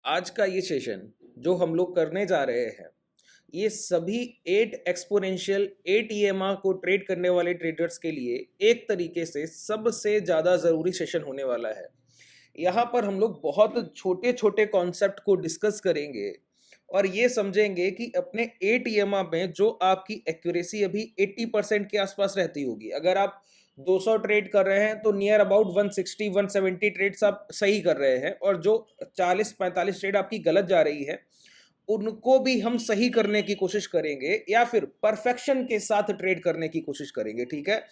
आज का ये सेशन जो हम लोग करने जा रहे हैं, ये सभी 8 एक्सपोनेंशियल 8 ईएमआई को ट्रेड करने वाले ट्रेडर्स के लिए एक तरीके से सबसे ज़्यादा ज़रूरी सेशन होने वाला है। यहाँ पर हम लोग बहुत छोटे छोटे कॉन्सेप्ट को डिस्कस करेंगे और ये समझेंगे कि अपने 8 ईएमआई में जो आपकी एक्यूरेसी अभी 80% के आसपास रहती होगी। अगर आप 200 ट्रेड कर रहे हैं तो नियर अबाउट 160 170 ट्रेड्स आप सही कर रहे हैं, और जो 40 45 ट्रेड आपकी गलत जा रही है उनको भी हम सही करने की कोशिश करेंगे या फिर परफेक्शन के साथ ट्रेड करने की कोशिश करेंगे। ठीक है,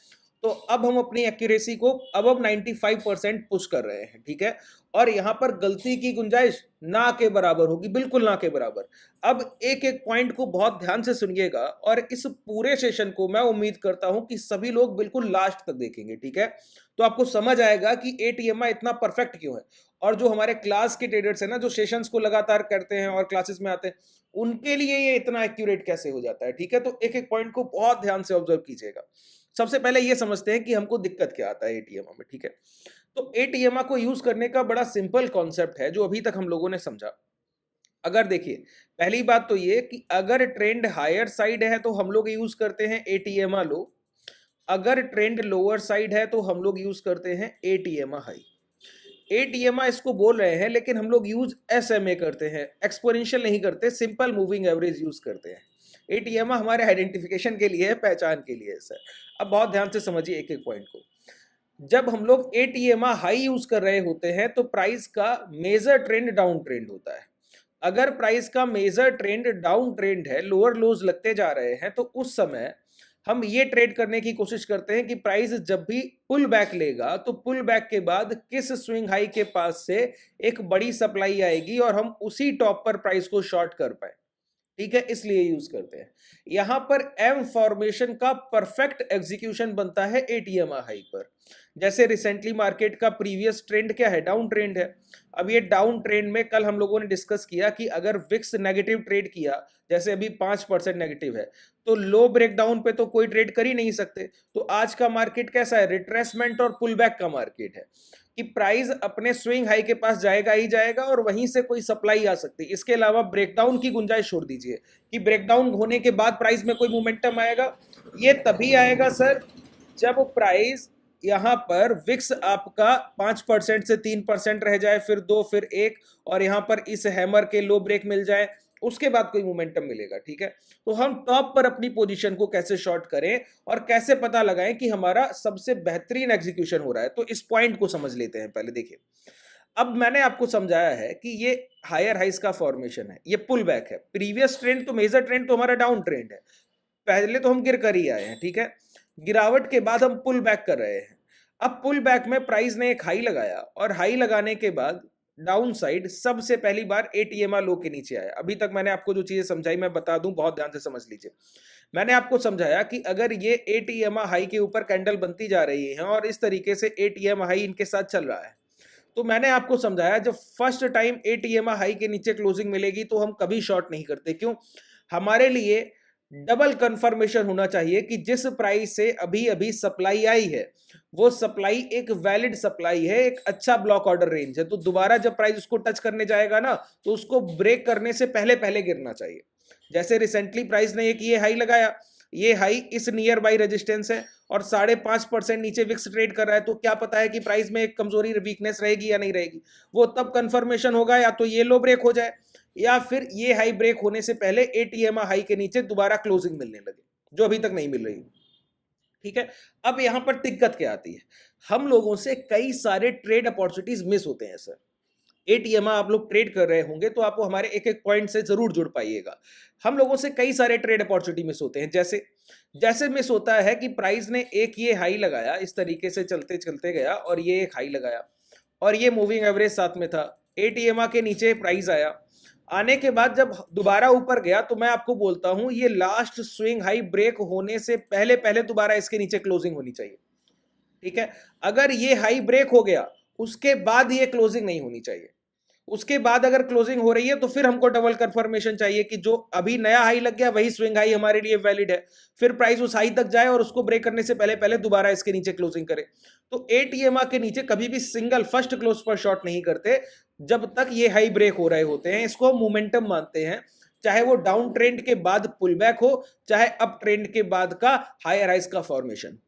तो अब हम अपनी एक्यूरेसी को अबव 95% पुश कर रहे हैं। ठीक है, और यहां पर गलती की गुंजाइश ना के बराबर होगी, बिल्कुल ना के बराबर। अब एक एक पॉइंट को बहुत ध्यान से सुनिएगा और इस पूरे सेशन को मैं उम्मीद करता हूं कि सभी लोग बिल्कुल लास्ट तक देखेंगे। ठीक है, तो आपको समझ आएगा कि एटीएमआई इतना परफेक्ट क्यों है। और जो हमारे क्लास के ट्रेडर्स हैं ना, जो सेशंस को लगातार करते हैं और क्लासेस में आते हैं, उनके लिए ये इतना एक्यूरेट कैसे हो जाता है। ठीक है, तो एक एक पॉइंट को बहुत ध्यान से ऑब्जर्व कीजिएगा। सबसे पहले ये समझते हैं कि हमको दिक्कत क्या आता है एटीएमआई में। ठीक है, तो एटीएमआई को यूज करने का बड़ा सिंपल कॉन्सेप्ट है जो अभी तक हम लोगों ने समझा। अगर देखिए, पहली बात तो ये कि अगर ट्रेंड हायर साइड है तो हम लोग यूज करते हैं एटीएमआई लो, अगर ट्रेंड लोअर साइड है तो हम लोग यूज करते हैं एटीएमआई हाई। एटीएमआई इसको बोल रहे हैं, लेकिन हम लोग यूज एसएमए करते हैं, एक्सपोनेंशियल नहीं करते, सिंपल मूविंग एवरेज यूज करते हैं। एटीएमआई हमारे आइडेंटिफिकेशन के लिए है, पहचान के लिए है सर। अब बहुत ध्यान से समझिए एक एक पॉइंट को। जब हम लोग एटीएमआई हाई यूज कर रहे होते हैं तो प्राइस का मेजर ट्रेंड डाउन ट्रेंड होता है। अगर प्राइस का मेजर ट्रेंड डाउन ट्रेंड है, लोअर लोज लगते जा रहे हैं, तो उस समय हम ये ट्रेड करने की कोशिश करते हैं कि प्राइस जब भी पुल बैक लेगा तो पुल बैक के बाद किस स्विंग हाई के पास से एक बड़ी सप्लाई आएगी और हम उसी टॉप पर प्राइस को शॉर्ट कर पाए। ठीक है, इसलिए यूज करते हैं। यहां पर एम फॉर्मेशन का परफेक्ट एग्जीक्यूशन बनता है एटीएमआई हाई पर। जैसे रिसेंटली मार्केट का प्रीवियस ट्रेंड क्या है, डाउन ट्रेंड है। अब ये डाउन ट्रेंड में कल हम लोगों ने डिस्कस किया कि अगर विक्स नेगेटिव ट्रेड किया, जैसे अभी 5% नेगेटिव है, तो लो ब्रेकडाउन पे तो कोई ट्रेड कर ही नहीं सकते। तो आज का मार्केट कैसा है, रिट्रेसमेंट और पुल बैक का मार्केट है कि प्राइस अपने स्विंग हाई के पास जाएगा ही जाएगा और वहीं से कोई सप्लाई आ सकती है। इसके अलावा ब्रेकडाउन की गुंजाइश छोड़ दीजिए कि ब्रेकडाउन होने के बाद प्राइस में कोई मोमेंटम आएगा। ये तभी आएगा सर जब प्राइस यहां पर विक्स आपका 5% से 3% रह जाए, फिर 2, फिर 1, और यहां पर इस हैमर के लो ब्रेक मिल जाए, उसके बाद कोई मोमेंटम मिलेगा। ठीक है, तो हम टॉप पर अपनी पोजीशन को कैसे शॉर्ट करें और कैसे पता लगाएं कि हमारा सबसे बेहतरीन एग्जीक्यूशन हो रहा है, तो इस पॉइंट को समझ लेते हैं पहले। देखिए, अब मैंने आपको समझाया है कि ये हायर हाइस का फॉर्मेशन है, ये पुल बैक है। प्रीवियस ट्रेंड तो मेजर ट्रेंड तो हमारा डाउन ट्रेंड है, पहले तो हम गिर कर ही आए हैं। ठीक है, गिरावट के बाद हम पुल बैक कर रहे हैं। अब पुल बैक में प्राइस ने एक हाई लगाया और हाई लगाने के बाद डाउन साइड सबसे पहली बार एटीएमआई लो के नीचे आया। अभी तक मैंने आपको जो चीजें समझाई मैं बता दूं, बहुत ध्यान से समझ लीजिए। मैंने आपको समझाया कि अगर ये एटीएमआई हाई के ऊपर कैंडल बनती जा रही है और इस तरीके से एटीएमआई हाई इनके साथ चल रहा है, तो मैंने आपको समझाया जब फर्स्ट टाइम एटीएमआई हाई के नीचे क्लोजिंग मिलेगी तो हम कभी शॉर्ट नहीं करते। क्यों? हमारे लिए डबल कंफर्मेशन होना चाहिए कि जिस प्राइस से अभी अभी सप्लाई आई है वो सप्लाई एक वैलिड सप्लाई है, एक अच्छा ब्लॉक ऑर्डर रेंज है। तो दोबारा जब प्राइस उसको टच करने जाएगा ना, तो उसको ब्रेक करने से पहले पहले गिरना चाहिए। जैसे रिसेंटली प्राइस ने एक ये हाई लगाया, ये हाई इस नियर बाई रेजिस्टेंस है और 5.5% नीचे विक्स ट्रेड कर रहा है, तो क्या पता है कि प्राइस में एक कमजोरी वीकनेस रहेगी या नहीं रहेगी। वो तब कंफर्मेशन होगा या तो ये लो ब्रेक हो जाए या फिर ये हाई ब्रेक होने से पहले एटीएमआई हाई के नीचे दोबारा क्लोजिंग मिलने लगे, जो अभी तक नहीं मिल रही। ठीक है, अब यहां पर दिक्कत क्या आती है, हम लोगों से कई सारे ट्रेड अपॉर्चुनिटीज मिस होते हैं सर। एटीएमआई आप लोग ट्रेड कर रहे होंगे तो आपको हमारे एक एक पॉइंट से जरूर जुड़ पाइएगा। हम लोगों से कई सारे ट्रेड अपॉर्चुनिटी मिस होते हैं। जैसे जैसे मिस होता है कि प्राइस ने एक ये हाई लगाया, इस तरीके से चलते चलते गया और ये एक हाई लगाया और ये मूविंग एवरेज साथ में था, एटीएमआई के नीचे प्राइस आया। आने के बाद जब दोबारा ऊपर गया तो मैं आपको बोलता हूं ये लास्ट स्विंग हाई ब्रेक होने से पहले पहले दोबारा इसके नीचे क्लोजिंग होनी चाहिए। ठीक है, अगर ये हाई ब्रेक हो गया उसके बाद ये क्लोजिंग नहीं होनी चाहिए। उसके बाद अगर क्लोजिंग हो रही है तो फिर हमको डबल कंफर्मेशन चाहिए कि जो अभी नया हाई लग गया वही स्विंग हाई हमारे लिए वैलिड है। फिर प्राइस उस हाई तक जाए और उसको ब्रेक करने से पहले पहले दोबारा इसके नीचे क्लोजिंग करे। तो एटीएमआई के नीचे कभी भी सिंगल फर्स्ट क्लोज पर शॉर्ट नहीं करते, जब तक ये हाई ब्रेक हो रहे होते हैं, इसको हम मोमेंटम मानते हैं, चाहे वो डाउन ट्रेंड के बाद पुल बैक हो, चाहे अप ट्रेंड के बाद का हायर राइज का फॉर्मेशन।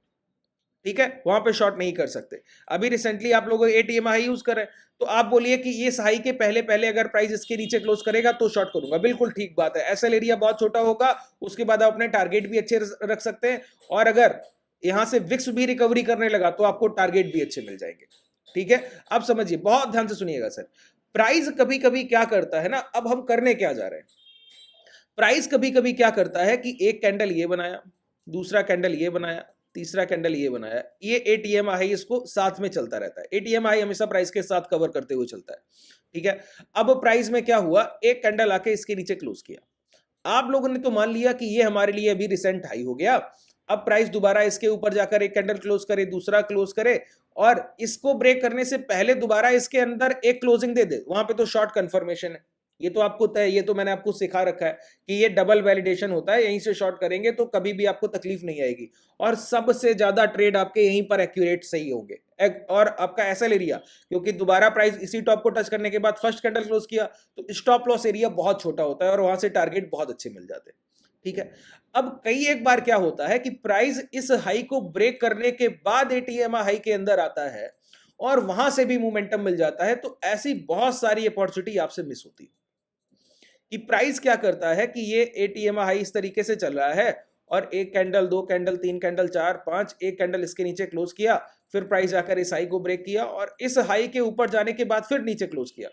ठीक है, वहां पे शॉर्ट नहीं कर सकते। अभी रिसेंटली आप लोग 8 हाई यूज कर रहे हैं, तो आप बोलिए कि ये हाई के पहले पहले अगर प्राइस इसके नीचे क्लोज करेगा तो शॉर्ट करूंगा, बिल्कुल ठीक बात है। एसएल एरिया बहुत छोटा होगा, उसके बाद आप अपने टारगेट भी अच्छे रख सकते हैं, और अगर यहां से विक्स भी रिकवरी करने लगा तो आपको टारगेट भी अच्छे मिल जाएंगे। ठीक है, अब समझिए, बहुत ध्यान से सुनिएगा सर। प्राइस कभी कभी क्या करता है ना, अब हम करने क्या जा रहे हैं, प्राइस कभी कभी क्या करता है कि एक कैंडल ये बनाया, दूसरा कैंडल ये बनाया, तीसरा कैंडल ये बनाया, ये एटीएम हाई इसको साथ में चलता रहता है। एटीएम हाई हमेशा प्राइस के साथ कवर करते हुए चलता है। ठीक है, अब प्राइस में क्या हुआ, एक कैंडल आके इसके नीचे क्लोज किया, आप लोगों ने तो मान लिया कि ये हमारे लिए अभी रिसेंट हाई हो गया। अब प्राइस दोबारा इसके ऊपर जाकर एक कैंडल क्लोज करे, दूसरा क्लोज करे, और इसको ब्रेक करने से पहले दोबारा इसके अंदर एक क्लोजिंग दे दे, वहां पे तो शॉर्ट कंफर्मेशन है। ये तो आपको तय, ये तो मैंने आपको सिखा रखा है कि ये डबल वैलिडेशन होता है, यहीं से शॉर्ट करेंगे तो कभी भी आपको तकलीफ नहीं आएगी, और सबसे ज्यादा ट्रेड आपके यहीं पर एक्यूरेट सही होंगे। और आपका एसएल एरिया, क्योंकि दोबारा प्राइस इसी टॉप को टच करने के बाद फर्स्ट कैंडल क्लोज किया, तो स्टॉप लॉस एरिया बहुत छोटा होता है और वहां से टारगेट बहुत अच्छे मिल जाते हैं। ठीक है, अब कई एक बार क्या होता है कि प्राइस इस हाई को ब्रेक करने के बाद एटीएम हाई के अंदर आता है और वहां से भी मोमेंटम मिल जाता है, तो ऐसी बहुत सारी अपॉर्चुनिटी आपसे मिस होती है। कि प्राइस क्या करता है कि ये एटीएम हाई इस तरीके से चल रहा है, और एक कैंडल, दो कैंडल, तीन कैंडल, चार, पांच, एक कैंडल इसके नीचे क्लोज किया, फिर प्राइस जाकर इस हाई को ब्रेक किया और इस हाई के ऊपर जाने के बाद फिर नीचे क्लोज किया,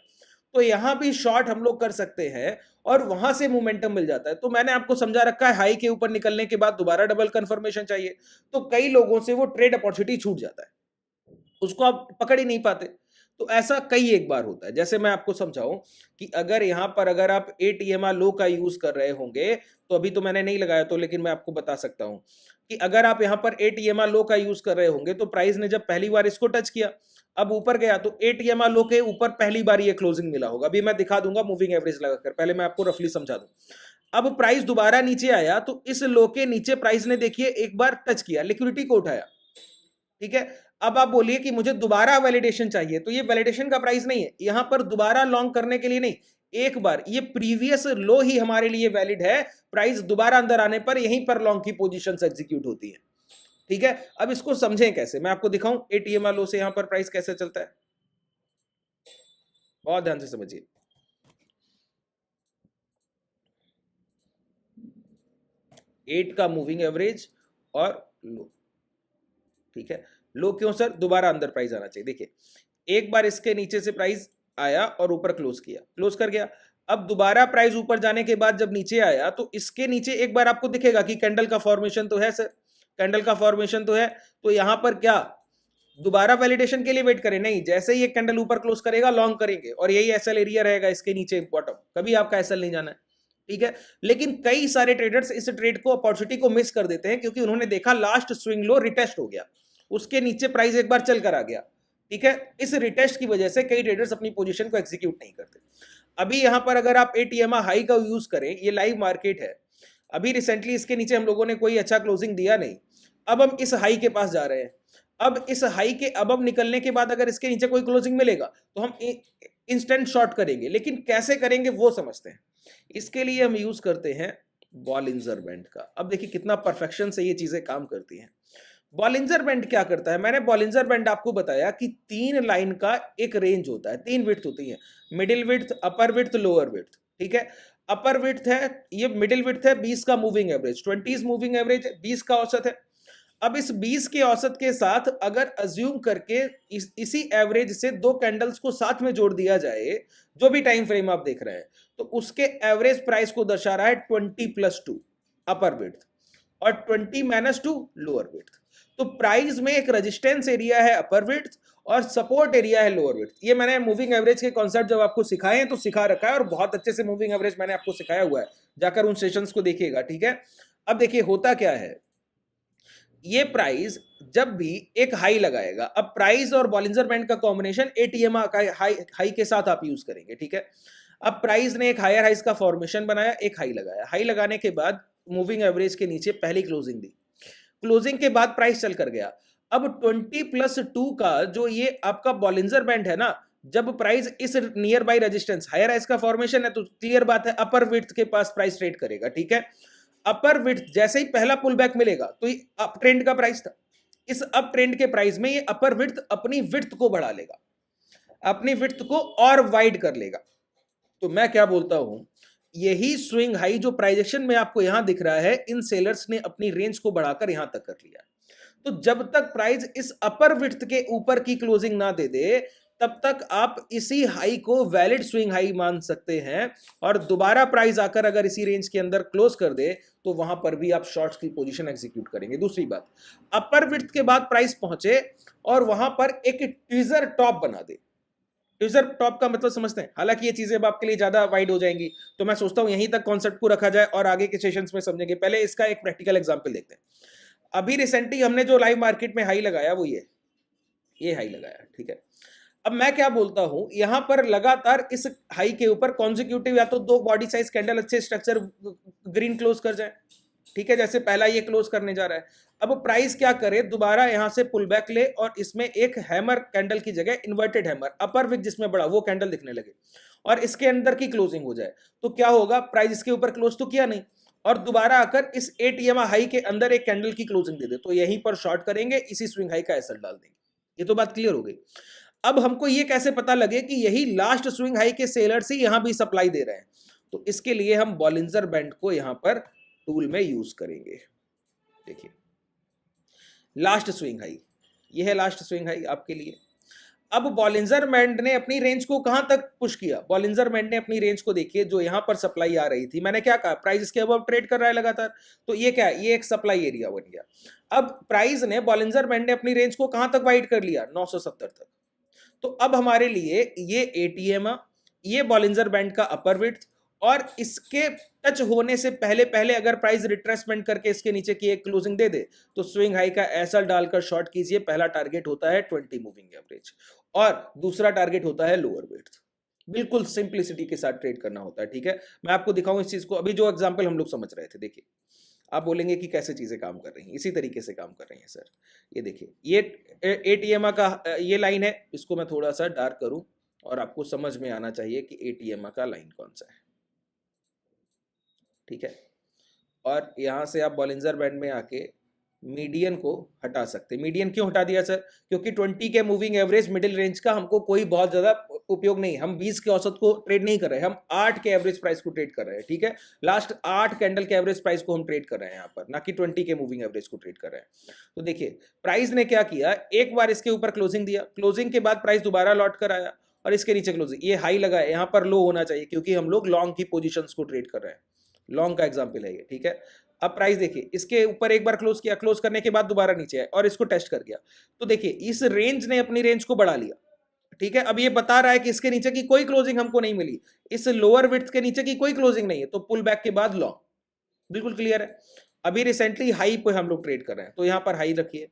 तो यहां भी शॉर्ट हम लोग कर सकते हैं और वहां से मोमेंटम मिल जाता है। तो मैंने आपको समझा रखा है, हाई के ऊपर निकलने के बाद दोबारा डबल कंफर्मेशन चाहिए, तो कई लोगों से वो ट्रेड अपॉर्चुनिटी छूट जाता है, उसको आप पकड़ ही नहीं पाते। तो ऐसा कई एक बार होता है। जैसे मैं आपको समझाऊं कि अगर यहां पर अगर आप एटीएमआर लो का यूज कर रहे होंगे, तो अभी तो मैंने नहीं लगाया, तो लेकिन मैं आपको बता सकता हूं कि अगर आप यहां पर एटीएमआर लो का यूज कर रहे होंगे, तो प्राइस ने जब पहली बार इसको टच किया, अब ऊपर गया, तो एटीएमआर लो के ऊपर पहली बार ये क्लोजिंग मिला होगा। अभी मैं दिखा दूंगा मूविंग एवरेज लगाकर, पहले मैं आपको रफली समझा दूं। अब प्राइस दोबारा नीचे आया, तो इस लो के नीचे प्राइस ने देखिए एक बार टच किया, लिक्विडिटी को उठाया। ठीक है, अब आप बोलिए कि मुझे दोबारा वैलिडेशन चाहिए, तो ये वैलिडेशन का प्राइस नहीं है, यहां पर दोबारा लॉन्ग करने के लिए नहीं, एक बार ये प्रीवियस लो ही हमारे लिए वैलिड है, प्राइस दोबारा अंदर आने पर यहीं पर लॉन्ग की पोजीशंस एग्जीक्यूट होती है। ठीक है, अब इसको समझें कैसे, मैं आपको दिखाऊं एटीएम लो से यहां पर प्राइस कैसे चलता है, बहुत ध्यान से समझिए। 8 का मूविंग एवरेज और लो। ठीक है, लो क्यों सर, दोबारा अंदर प्राइस आना चाहिए। देखिए, एक बार इसके नीचे से प्राइस आया और ऊपर क्लोज किया, क्लोज कर गया, अब दोबारा प्राइस ऊपर जाने के बाद जब नीचे आया, तो इसके नीचे एक बार आपको दिखेगा कि कैंडल का फॉर्मेशन तो है सर, कैंडल का फॉर्मेशन तो है, तो यहां पर क्या दोबारा वैलिडेशन के लिए वेट करें, नहीं, जैसे ही एक कैंडल ऊपर क्लोज करेगा लॉन्ग करेंगे, और यही एसएल एरिया रहेगा इसके नीचे बॉटम, कभी आपका एसएल नहीं जाना है। ठीक है, लेकिन कई सारे ट्रेडर्स इस ट्रेड को, अपॉर्चुनिटी को मिस कर देते हैं, क्योंकि उन्होंने देखा लास्ट स्विंग लो रिटेस्ट हो गया, उसके नीचे प्राइस एक बार चल कर आ गया। ठीक है, इस रिटेस्ट की वजह से कई ट्रेडर्स अपनी पोजीशन को एग्जीक्यूट नहीं करते। अभी यहां पर अगर आप एटीएम हाई का यूज करें, ये लाइव मार्केट है, अभी रिसेंटली इसके नीचे हम लोगों ने कोई अच्छा क्लोजिंग दिया नहीं, अब हम इस हाई के पास जा रहे हैं, अब इस हाई के अब निकलने के बाद अगर इसके नीचे कोई क्लोजिंग मिलेगा तो हम इंस्टेंट शॉर्ट करेंगे, लेकिन कैसे करेंगे वो समझते हैं। इसके लिए हम यूज करते हैं बॉलिंजर बैंड का। अब देखिए कितना परफेक्शन से ये चीजें काम करती हैं। बॉलिंजर बैंड क्या करता है, मैंने बॉलिंजर बैंड आपको बताया कि 3 लाइन का एक रेंज होता है, 3 विड्थ होती है, मिडिल विड्थ, अपर विड्थ, लोअर विड्थ। ठीक है, अपर विड्थ है, ये मिडिल विड्थ है 20 का मूविंग एवरेज, 20 मूविंग एवरेज, 20 का औसत है। अब इस 20 के औसत के साथ अगर अज्यूम करके इसी एवरेज से 2 कैंडल्स को साथ में जोड़ दिया जाए, जो भी टाइम फ्रेम आप देख रहे हैं, तो उसके एवरेज प्राइस को दर्शा रहा है 20+2 अपर विड्थ और 20-2 लोअर विड्थ। तो प्राइस में एक रेजिस्टेंस एरिया है अपर विड्थ और सपोर्ट एरिया है लोअर विड्थ। ये मैंने मूविंग एवरेज के कॉन्सेप्ट जब आपको सिखाए हैं तो सिखा रखा है, और बहुत अच्छे से मूविंग एवरेज मैंने आपको सिखाया हुआ है, जाकर उन सेशंस को देखिएगा। ठीक है, अब देखिए होता क्या है, ये प्राइस जब भी एक हाई लगाएगा, अब प्राइस और बॉलिंजर बैंड का कॉम्बिनेशन एटीएम हाई के साथ आप यूज करेंगे। ठीक है, अब प्राइस ने एक हायर हाइस का फॉर्मेशन बनाया, एक हाई लगाया, हाई लगाने के बाद मूविंग एवरेज के नीचे पहली क्लोजिंग दी, क्लोजिंग के बाद प्राइस चल कर गया। अब 20+2 का जो ये आपका बॉलिंजर बैंड है ना, जब price is near by resistance higher highs का फॉर्मेशन है तो क्लियर बात है अपर विड्थ के पास प्राइस ट्रेड करेगा, ठीक है। अपर विड्थ जैसे ही पहला पुल बैक मिलेगा तो ये अप ट्रेंड का प्राइस था, इस अप ट्रेंड के प्राइस में ये अपर विड्थ अपनी विड्थ को बढ़ा लेगा, अपनी विड्थ को और वाइड कर लेगा। तो मैं क्या बोलता हूं, यही स्विंग हाई जो प्राइजेक्शन में आपको यहां दिख रहा है, इन सेलर्स ने अपनी रेंज को बढ़ाकर यहां तक कर लिया। तो जब तक प्राइस इस अपर विड्थ के ऊपर की क्लोजिंग ना दे दे तब तक आप इसी हाई को वैलिड स्विंग हाई मान सकते हैं, और दोबारा प्राइस आकर अगर इसी रेंज के अंदर क्लोज कर दे तो वहां पर भी आप शॉर्ट्स की पोजीशन एग्जीक्यूट करेंगे। दूसरी बात, अपर विड्थ के बाद प्राइस पहुंचे और वहां पर एक टीजर टॉप बना दे। टीजर टॉप का मतलब समझते हैं, हालांकि ये चीजें अब आपके लिए ज्यादा वाइड हो जाएंगी, तो मैं सोचता हूं यहीं तक कॉन्सेप्ट को रखा जाए और आगे के सेशंस में समझेंगे। पहले इसका एक प्रैक्टिकल एग्जांपल देखते हैं। अभी रिसेंटली हमने जो लाइव मार्केट में हाई लगाया वो ये हाई लगाया, ठीक है। अब मैं क्या बोलता हूं, यहां पर लगातार इस हाई के ऊपर कॉन्जिक्यूटिव या तो दो बॉडी साइज कैंडल अच्छे स्ट्रक्चर ग्रीन क्लोज कर जाए, ठीक है, जैसे पहला ये क्लोज करने जा रहा है। अब प्राइस क्या करे, दोबारा यहां से पुल बैक ले और इसमें एक हैमर कैंडल की जगह इन्वर्टेड हैमर अपर विक जिसमें बड़ा वो कैंडल दिखने लगे और इसके अंदर की क्लोजिंग हो जाए, तो क्या होगा, प्राइस इसके ऊपर क्लोज तो किया नहीं और दोबारा आकर इस 8 EMA हाई के अंदर एक कैंडल की क्लोजिंग दे दे, तो यहीं पर शॉर्ट करेंगे, इसी स्विंग हाई का एसएल डाल देंगे। ये तो बात क्लियर हो गई। अब हमको ये कैसे पता लगे कि यही लास्ट स्विंग हाई के सेलर्स ही यहां भी सप्लाई दे रहे हैं, तो इसके लिए हम बॉलिंजर बैंड को यहां पर टूल में यूज करेंगे। देखिए लास्ट स्विंग हाई, ये है लास्ट स्विंग हाई आपके लिए। अब बॉलिंजर बैंड ने अपनी रेंज को कहां तक पुश किया, बॉलिंजर बैंड ने अपनी रेंज को देखिए, जो यहां पर सप्लाई आ रही थी, मैंने क्या कहा, प्राइस इसके अबव ट्रेड कर रहा है लगातार, तो ये क्या है, ये एक सप्लाई एरिया बन गया। अब प्राइस ने बॉलिंजर बैंड ने अपनी रेंज को कहां तक वाइड कर लिया, 970 तक। तो अब हमारे लिए ये एटीएम, ये बॉलिंजर बैंड का अपर विड्थ, और इसके टच होने से पहले पहले अगर प्राइस रिट्रेसमेंट करके इसके नीचे की एक क्लोजिंग दे दे तो स्विंग हाई का एसएल डालकर शॉर्ट कीजिए। पहला टारगेट होता है 20 मूविंग एवरेज और दूसरा टारगेट होता है लोअर विड्थ। बिल्कुल सिंप्लिसिटी के साथ ट्रेड करना होता है, ठीक है। मैं आपको दिखाऊं इस चीज को, अभी जो एग्जांपल हम लोग समझ रहे थे, देखिए आप बोलेंगे कि कैसे चीजें काम कर रही हैं, इसी तरीके से काम कर रही हैं सर। ये देखिए, ये एटीएम का ये लाइन है, इसको मैं थोड़ा सा डार्क करूं और आपको समझ में आना चाहिए कि एटीएम का लाइन कौन सा है, ठीक है। और यहां से आप बॉलिंजर बैंड में आके मीडियन को हटा सकते हैं। मीडियन क्यों हटा दिया सर, क्योंकि 20 के मूविंग एवरेज मिडिल रेंज का हमको कोई बहुत ज्यादा उपयोग नहीं, हम 20 के औसत को ट्रेड नहीं कर रहे, हम 8 के एवरेज प्राइस को ट्रेड कर रहे हैं, ठीक है। लास्ट 8 कैंडल के एवरेज प्राइस को हम ट्रेड कर रहे हैं यहाँ पर, ना कि 20 के मूविंग एवरेज को ट्रेड कर रहे हैं। तो देखिए प्राइस ने क्या किया, एक बार इसके ऊपर क्लोजिंग दिया, क्लोजिंग के बाद प्राइस दोबारा लौट कर आया और इसके नीचे क्लोजिंग, ये हाई लगा है, यहाँ पर लो होना चाहिए क्योंकि हम लोग लॉन्ग की पोजिशन को ट्रेड कर रहे हैं, लॉन्ग का एग्जाम्पल है ये, ठीक है। अब प्राइस देखिए, इसके ऊपर एक बार क्लोज किया, क्लोज करने के बाद दोबारा नीचे आया और इसको टेस्ट कर गया, तो देखिए इस रेंज ने अपनी रेंज को बढ़ा लिया, ठीक है। अब ये बता रहा है कि इसके नीचे की कोई क्लोजिंग हमको नहीं मिली, इस लोअर विड्थ के नीचे की कोई क्लोजिंग नहीं है, तो पुल बैक के बाद लॉन्ग, बिल्कुल क्लियर है। अभी रिसेंटली हाई पे हम लोग ट्रेड कर रहे हैं, तो यहां पर हाई रखिए,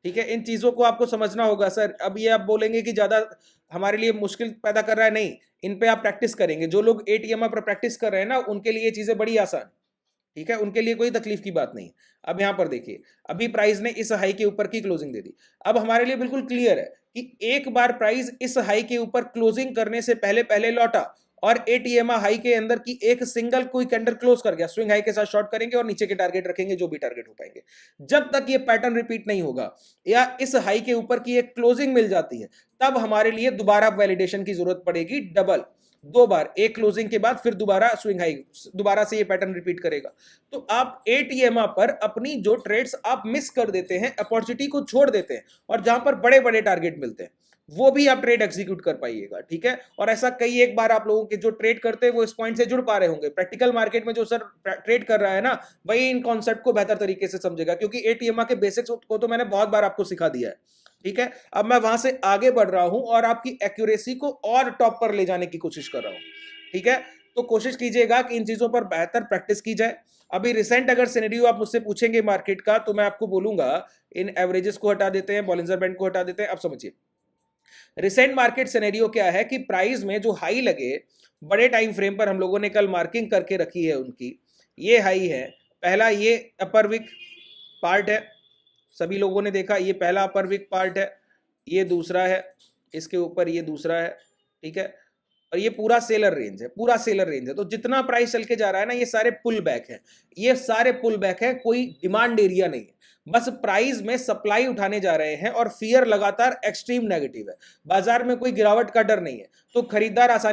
ठीक है। इन चीजों को आपको समझना होगा सर। अब ये आप बोलेंगे कि ज्यादा हमारे लिए मुश्किल पैदा कर रहा है, नहीं, इन पे आप प्रैक्टिस करेंगे। जो लोग एटीएम पर प्रैक्टिस कर रहे हैं ना, उनके लिए ये चीजें बड़ी आसान, ठीक है, उनके लिए कोई तकलीफ की बात नहीं। अब यहां पर देखिए, अभी प्राइस ने इस हाई के ऊपर की क्लोजिंग दे दी, अब हमारे लिए बिल्कुल क्लियर है कि एक बार प्राइस इस हाई के ऊपर क्लोजिंग करने से पहले पहले लौटा और एटीएम हाई के अंदर की एक सिंगल कोई कैंडल क्लोज कर गया, स्विंग हाई के साथ शॉर्ट करेंगे और नीचे के टारगेट रखेंगे जो भी टारगेट हो पाएंगे। जब तक ये पैटर्न रिपीट नहीं होगा या इस हाई के ऊपर की एक क्लोजिंग मिल जाती है, तब हमारे लिए दोबारा वैलिडेशन की जरूरत पड़ेगी, डबल, दो बार, एक क्लोजिंग के बाद फिर दोबारा स्विंग हाई, दोबारा से ये पैटर्न रिपीट करेगा। तो आप एटीएम पर अपनी जो ट्रेड्स आप मिस कर देते हैं, अपॉर्चुनिटी को छोड़ देते हैं, और जहां पर बड़े बड़े टारगेट मिलते हैं वो भी आप ट्रेड एग्जीक्यूट कर पाइएगा, ठीक है। और ऐसा कई एक बार आप लोगों के जो ट्रेड करते हैं वो इस पॉइंट से जुड़ पा रहे होंगे। प्रैक्टिकल मार्केट में जो सर ट्रेड कर रहा है ना, वही इन कॉन्सेप्ट को बेहतर तरीके से समझेगा, क्योंकि एटीएम के बेसिक्स को तो मैंने बहुत बार आपको सिखा दिया है, ठीक है। अब मैं वहां से आगे बढ़ रहा हूं और आपकी एक्यूरेसी को और टॉप पर ले जाने की कोशिश कर रहा हूं, ठीक है। तो कोशिश कीजिएगा कि इन चीजों पर बेहतर प्रैक्टिस की जाए। अभी रिसेंट अगर सिनेरियो आप मुझसे पूछेंगे मार्केट का, तो मैं आपको बोलूंगा इन एवरेजेस को हटा देते हैं, बॉलिंजर बैंड को हटा देते हैं। अब समझिए रिसेंट मार्केट सिनेरियो क्या है कि प्राइस में जो हाई लगे, बड़े टाइम फ्रेम पर हम लोगों ने कल मार्किंग करके रखी है उनकी, ये हाई है पहला, ये अपर विक पार्ट है, सभी लोगों ने देखा, ये पहला अपर विक पार्ट है, ये दूसरा है, इसके ऊपर ये दूसरा है, ठीक है, और ये पूरा सेलर रेंज है, पूरा सेलर रेंज है। तो जितना प्राइस चल के जा रहा है ना, ये सारे पुल बैक है, ये सारे पुल बैक है, कोई डिमांड एरिया नहीं है, बस प्राइस में सप्लाई उठाने जा रहे हैं और फियर लगातार एक्सट्रीम नेगेटिव है, बाजार में कोई गिरावट का डर नहीं है, तो खरीदार आसानी